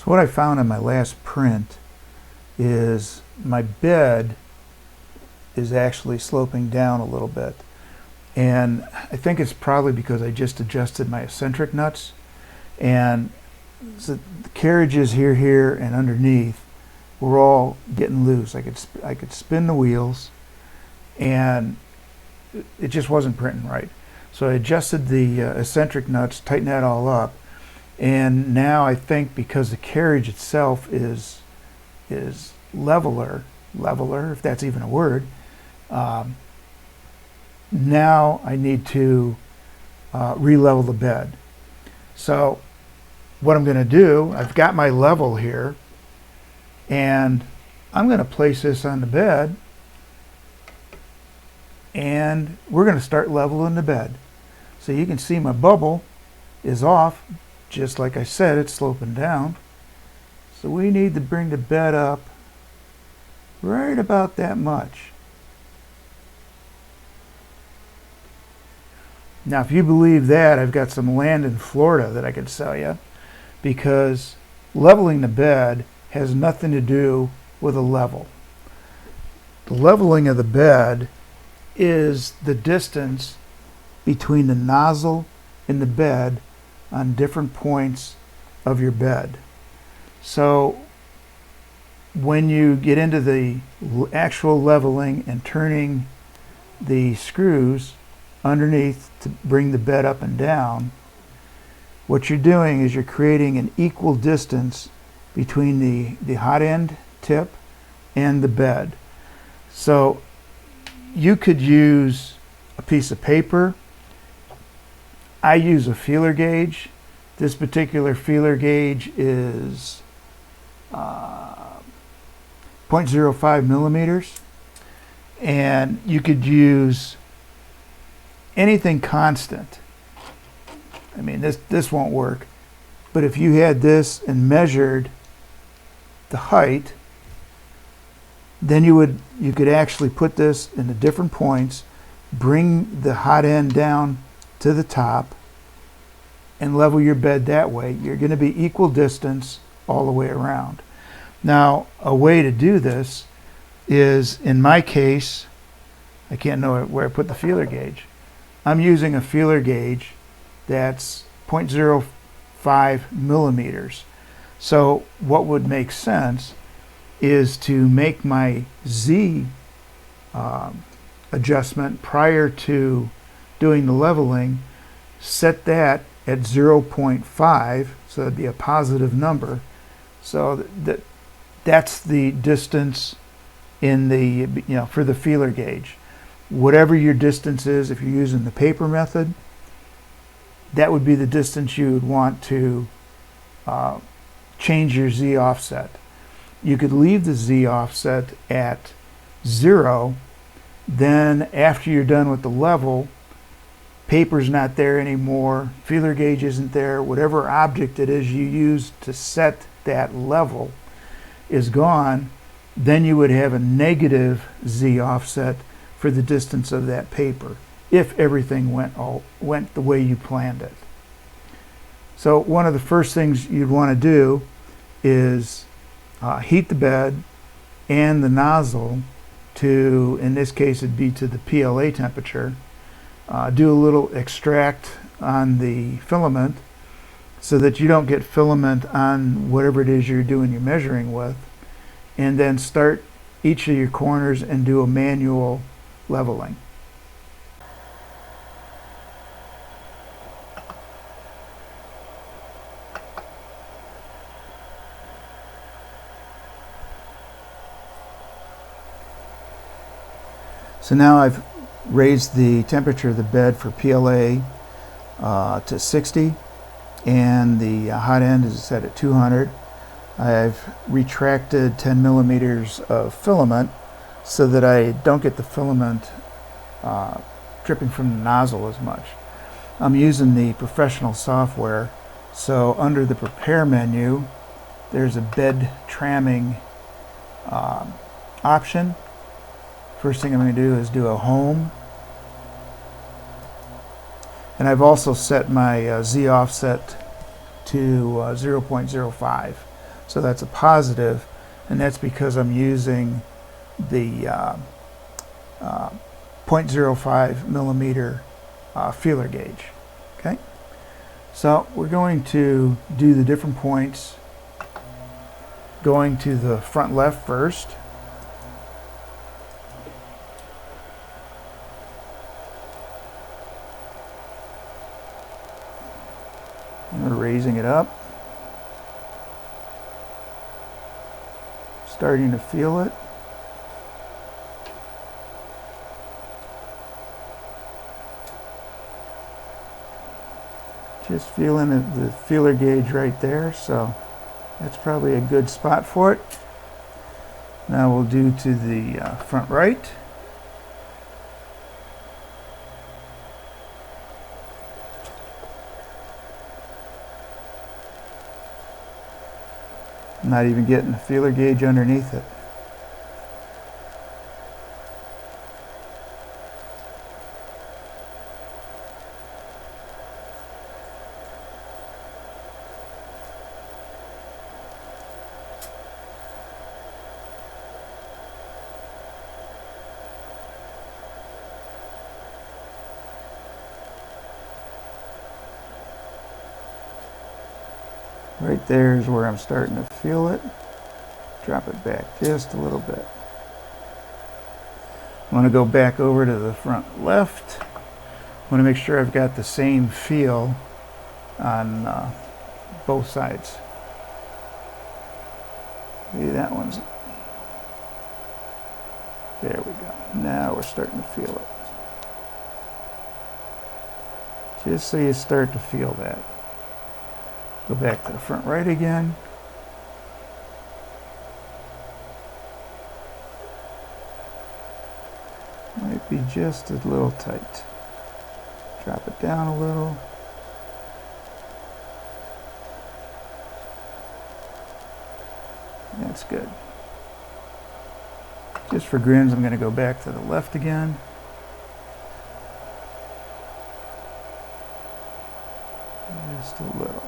So what I found in my last print is my bed is actually sloping down a little bit. And I think it's probably because I just adjusted my eccentric nuts. And so the carriages here, and underneath were all getting loose. I could spin the wheels, and it just wasn't printing right. So I adjusted the eccentric nuts, tightened that all up, and now I think because the carriage itself is leveler, if that's even a word, now I need to re-level the bed. So what I'm going to do, I've got my level here, and I'm going to place this on the bed, and we're going to start leveling the bed. So you can see my bubble is off, just like I said, it's sloping down. So we need to bring the bed up right about that much. Now, if you believe that, I've got some land in Florida that I could sell you, because leveling the bed has nothing to do with a level. The leveling of the bed is the distance between the nozzle and the bed on different points of your bed. So when you get into the actual leveling and turning the screws underneath to bring the bed up and down, what you're doing is you're creating an equal distance between the hot end tip and the bed. So you could use a piece of paper. I use a feeler gauge. This particular feeler gauge is 0.05 millimeters, and you could use anything constant. I mean, this won't work, but if you had this and measured the height, then you could actually put this into different points, bring the hot end down to the top, and level your bed that way. You're going to be equal distance all the way around. Now, a way to do this is, in my case, I can't know where I put the feeler gauge. I'm using a feeler gauge that's 0.05 millimeters. So what would make sense is to make my Z adjustment prior to doing the leveling, set that at 0.5, so that'd be a positive number. So that's the distance in the, for the feeler gauge. Whatever your distance is, if you're using the paper method, that would be the distance you would want to change your Z offset. You could leave the Z offset at 0. Then after you're done with the level, paper's not there anymore, feeler gauge isn't there, whatever object it is you used to set that level is gone, then you would have a negative Z offset for the distance of that paper, if everything went the way you planned it. So one of the first things you'd want to do is heat the bed and the nozzle to, in this case it'd be to the PLA temperature. Do a little extract on the filament so that you don't get filament on whatever it is you're doing your measuring with, and then start each of your corners and do a manual leveling. So now I've raised the temperature of the bed for PLA to 60, and the hot end is set at 200. I've retracted 10 millimeters of filament so that I don't get the filament dripping from the nozzle as much. I'm using the professional software, so under the prepare menu there's a bed tramming option. First thing I'm going to do is do a home, and I've also set my Z offset to 0.05. So that's a positive, and that's because I'm using the 0.05 millimeter feeler gauge. Okay, so we're going to do the different points, going to the front left first. And we're raising it up, starting to feel it. Just feeling the feeler gauge right there, so that's probably a good spot for it. Now we'll do to the front right. Not even getting the feeler gauge underneath it. Right there is where I'm starting to feel it. Drop it back just a little bit. I want to go back over to the front left. I want to make sure I've got the same feel on both sides. See, that one's... There we go. Now we're starting to feel it. Just so you start to feel that. Go back to the front right again. Might be just a little tight. Drop it down a little. That's good. Just for grins, I'm going to go back to the left again. Just a little.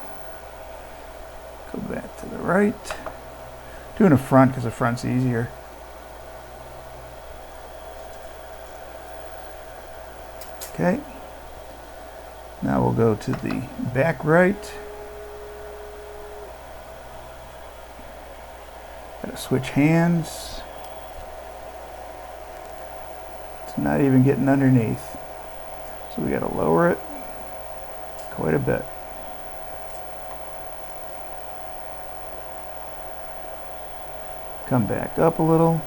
Go back to the right. Doing a front because the front's easier. Okay. Now we'll go to the back right. Gotta switch hands. It's not even getting underneath. So we gotta lower it quite a bit. Come back up a little.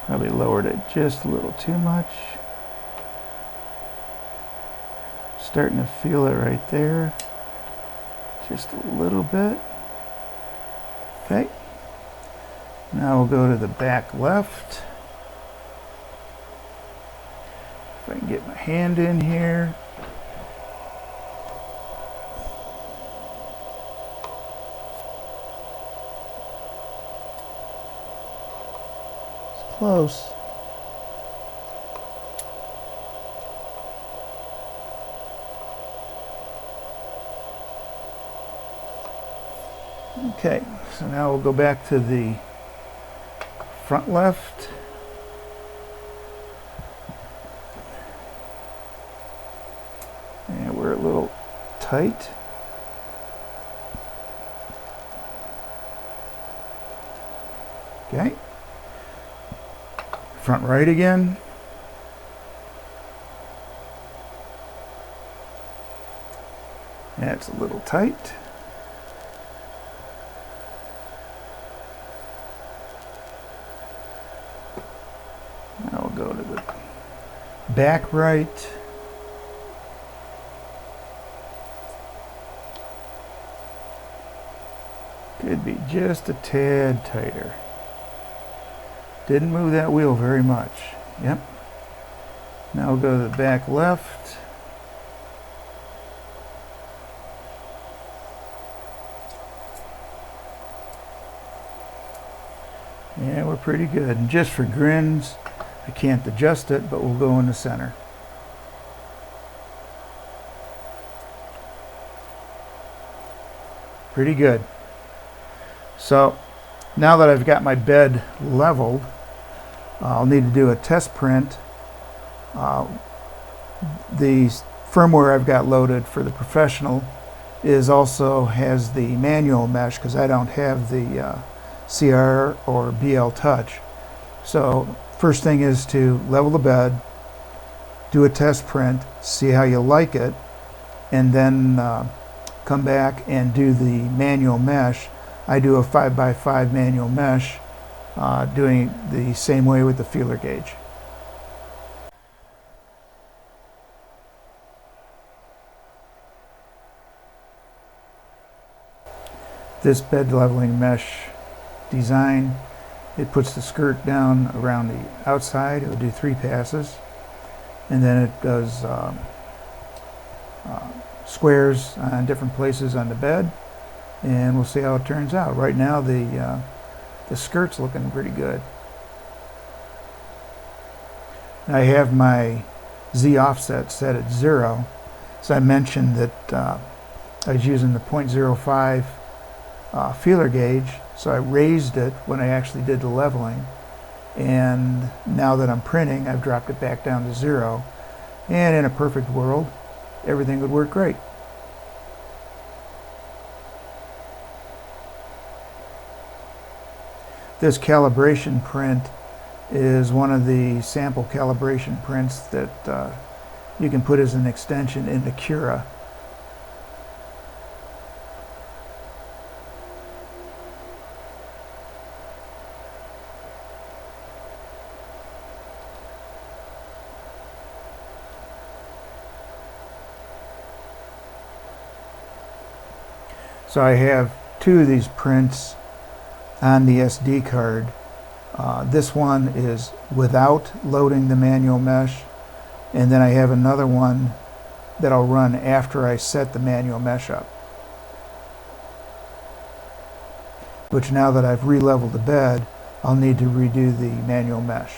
Probably lowered it just a little too much. Starting to feel it right there. Just a little bit. Okay. Now we'll go to the back left. If I can get my hand in here. It's close. Okay, so now we'll go back to the front left. And we're a little tight. Okay. Front right again. That's a little tight. Now we'll go to the back right. Could be just a tad tighter. Didn't move that wheel very much. Yep. Now we'll go to the back left. Yeah, we're pretty good. And just for grins, I can't adjust it, but we'll go in the center. Pretty good. So now that I've got my bed leveled, I'll need to do a test print. The firmware I've got loaded for the professional also has the manual mesh because I don't have the CR or BL touch. So first thing is to level the bed, do a test print, see how you like it, and then come back and do the manual mesh. I do a 5x5 manual mesh, doing the same way with the feeler gauge. This bed leveling mesh design, it puts the skirt down around the outside. It will do 3 passes, and then it does squares on different places on the bed, and we'll see how it turns out. Right now the skirt's looking pretty good. I have my Z offset set at 0. So I mentioned that I was using the 0.05 feeler gauge, so I raised it when I actually did the leveling, and now that I'm printing, I've dropped it back down to 0, and in a perfect world, everything would work great. This calibration print is one of the sample calibration prints that you can put as an extension into Cura. So I have 2 of these prints on the SD card. This one is without loading the manual mesh, and then I have another one that I'll run after I set the manual mesh up. Which, now that I've re-leveled the bed, I'll need to redo the manual mesh.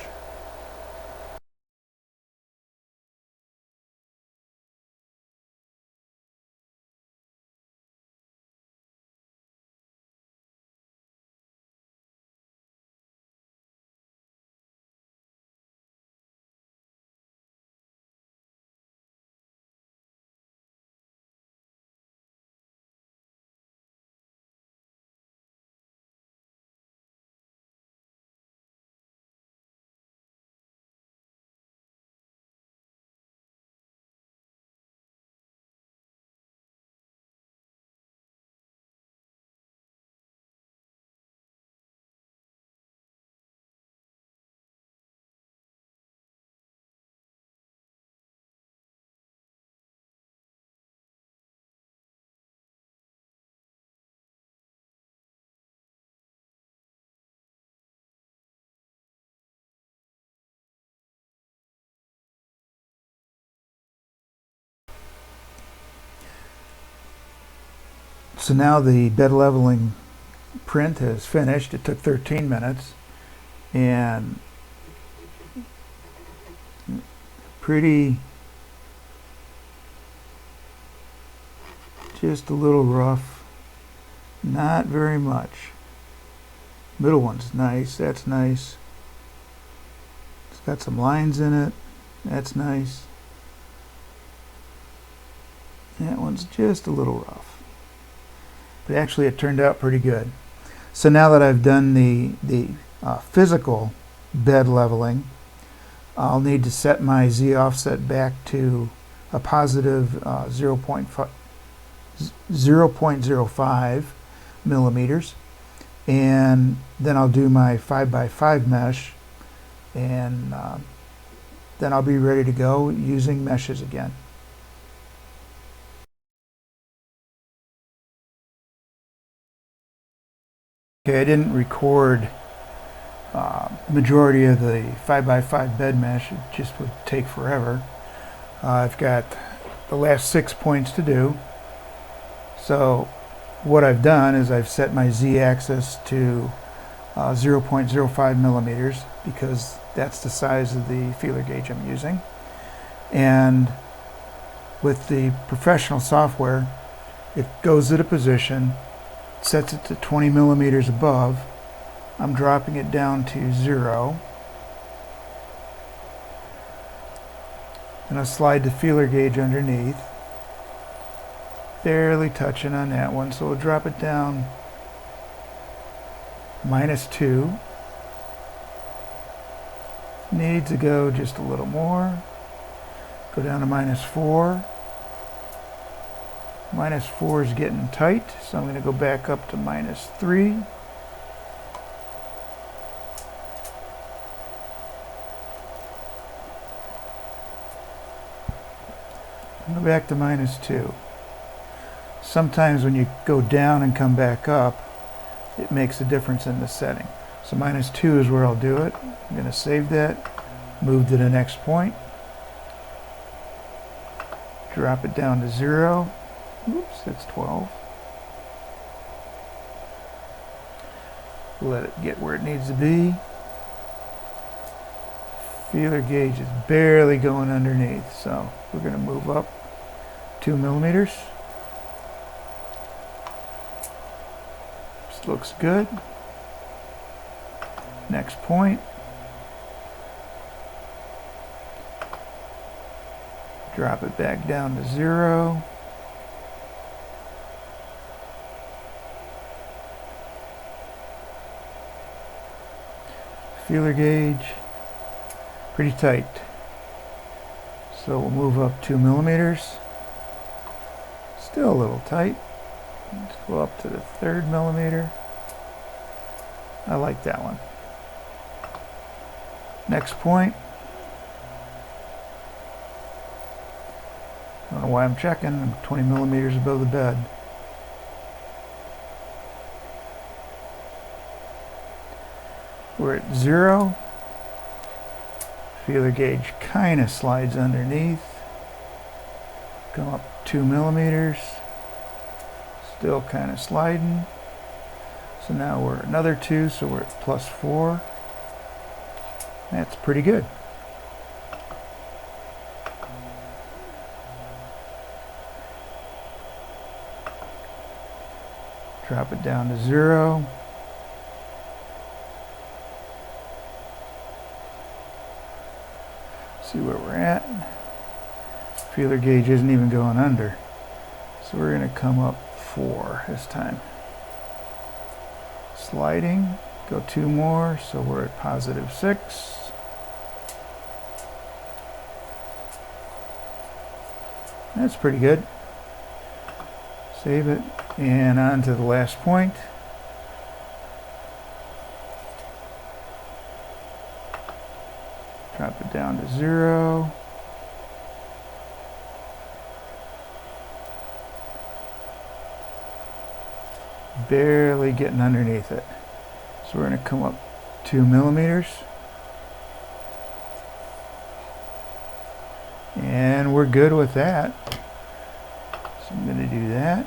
So now the bed leveling print is finished. It took 13 minutes, and pretty, just a little rough, not very much. Middle one's nice, that's nice. It's got some lines in it, that's nice. That one's just a little rough. But actually it turned out pretty good. So now that I've done the physical bed leveling, I'll need to set my Z offset back to a positive 0.05 millimeters, and then I'll do my 5x5 mesh, and then I'll be ready to go using meshes again. Okay, I didn't record majority of the 5x5 bed mesh. It just would take forever. I've got the last 6 points to do. So what I've done is I've set my Z-axis to 0.05 millimeters, because that's the size of the feeler gauge I'm using. And with the professional software, it goes at a position, sets it to 20 millimeters above. I'm dropping it down to 0. And I'll slide the feeler gauge underneath, barely touching on that one, so we'll drop it down -2. Need to go just a little more. Go down to -4. -4 is getting tight, so I'm going to go back up to -3. Go back to -2. Sometimes when you go down and come back up, it makes a difference in the setting. So -2 is where I'll do it. I'm going to save that, move to the next point, drop it down to 0. Oops, that's 12. Let it get where it needs to be. Feeler gauge is barely going underneath, so we're going to move up 2 millimeters. This looks good. Next point. Drop it back down to 0. Feeler gauge, pretty tight. So we'll move up 2 millimeters. Still a little tight. Let's go up to the 3rd millimeter. I like that one. Next point. I don't know why I'm checking. I'm 20 millimeters above the bed. We're at 0. Feeler gauge kind of slides underneath. Go up 2 millimeters. Still kind of sliding. So now we're another 2, so we're at +4. That's pretty good. Drop it down to 0. See where we're at. Feeler gauge isn't even going under. So we're going to come up 4 this time. Sliding, go 2 more, so we're at +6. That's pretty good. Save it, and on to the last point. Drop it down to 0. Barely getting underneath it. So we're going to come up 2 millimeters. And we're good with that. So I'm going to do that.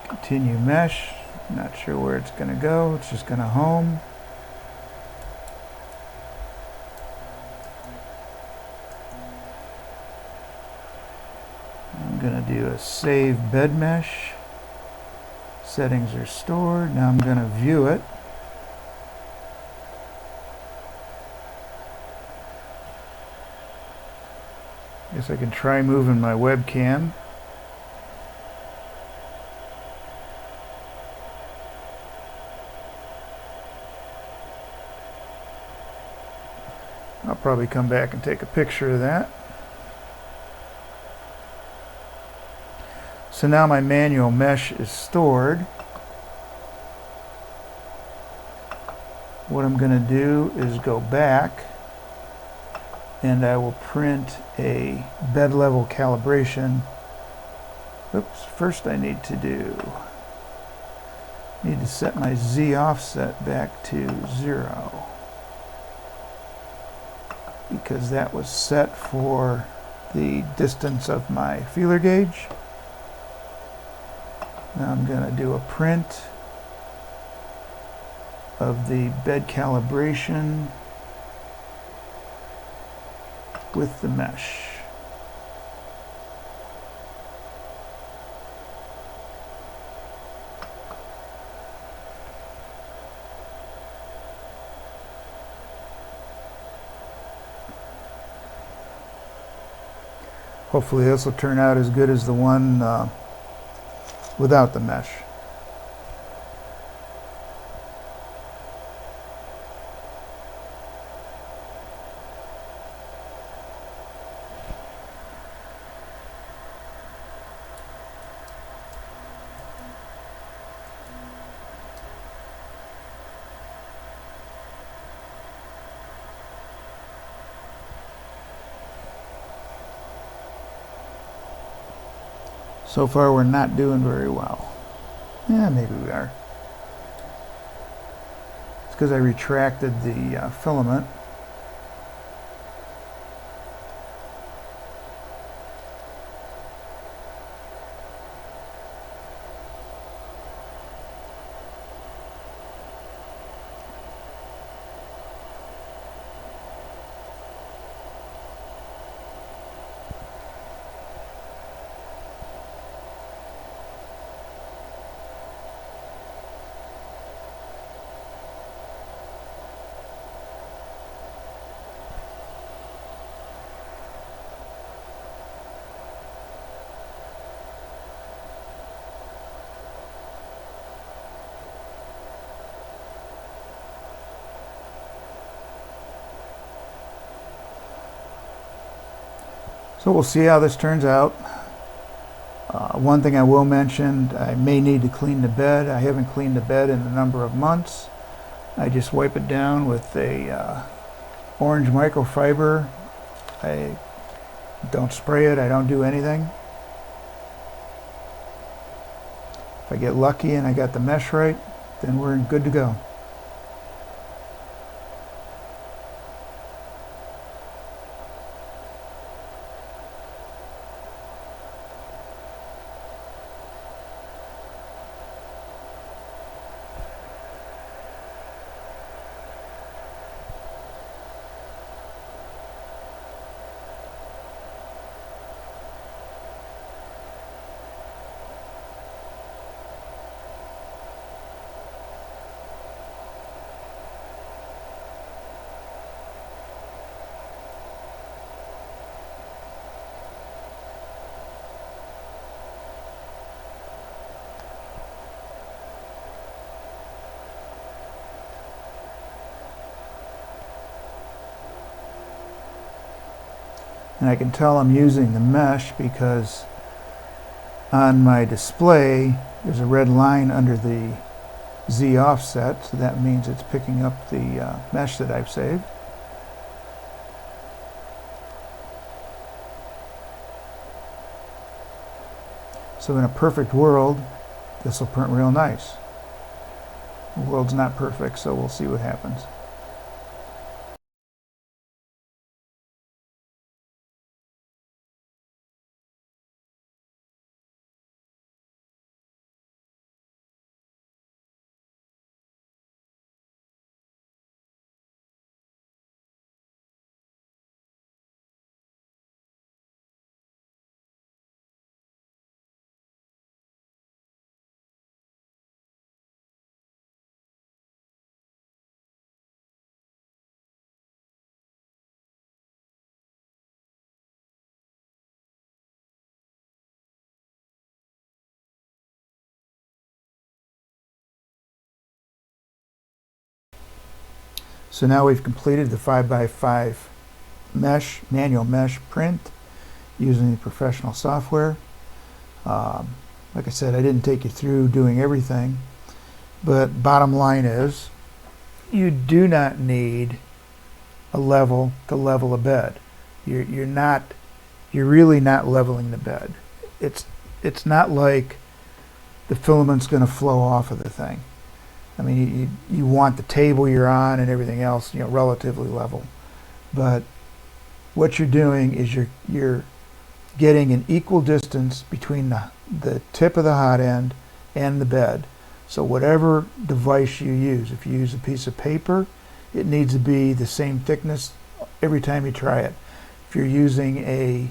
Continue mesh. Not sure where it's going to go. It's just going to home. I'm going to do a save bed mesh. Settings are stored. Now I'm going to view it. Guess I can try moving my webcam. I'll probably come back and take a picture of that. So now my manual mesh is stored. What I'm going to do is go back and I will print a bed level calibration. Oops, first I need to set my Z offset back to 0, because that was set for the distance of my feeler gauge. Now I'm going to do a print of the bed calibration with the mesh. Hopefully this will turn out as good as the one without the mesh. So far we're not doing very well. Yeah, maybe we are. It's because I retracted the filament. So we'll see how this turns out. One thing I will mention, I may need to clean the bed. I haven't cleaned the bed in a number of months. I just wipe it down with a orange microfiber. I don't spray it, I don't do anything. If I get lucky and I got the mesh right, then we're good to go. And I can tell I'm using the mesh because on my display there's a red line under the Z offset, so that means it's picking up the mesh that I've saved. So in a perfect world, this will print real nice. The world's not perfect, so we'll see what happens. So now we've completed the 5x5 mesh, manual mesh print using the professional software. Like I said, I didn't take you through doing everything, but bottom line is you do not need a level to level a bed. You're really not leveling the bed. It's not like the filament's going to flow off of the thing. I mean, you want the table you're on and everything else, you know, relatively level. But what you're doing is you're getting an equal distance between the tip of the hot end and the bed, So whatever device you use, if you use a piece of paper, it needs to be the same thickness every time you try it. If you're using a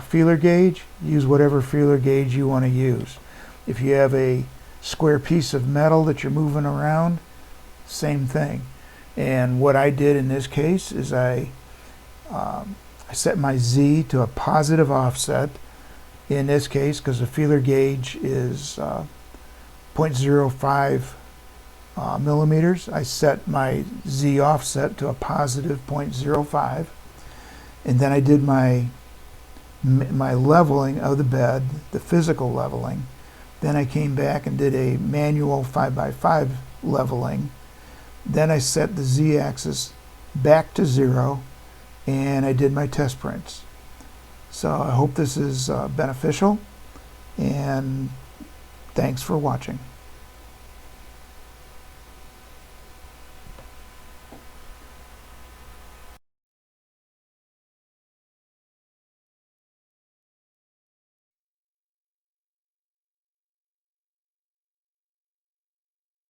feeler gauge, use whatever feeler gauge you want to use. If you have a square piece of metal that you're moving around, same thing. And what I did in this case is I set my Z to a positive offset in this case, because the feeler gauge is 0.05 millimeters. I set my Z offset to a positive 0.05, and then I did my leveling of the bed, the physical leveling. Then I came back and did a manual 5x5 leveling. Then I set the Z-axis back to 0, and I did my test prints. So I hope this is beneficial, and thanks for watching.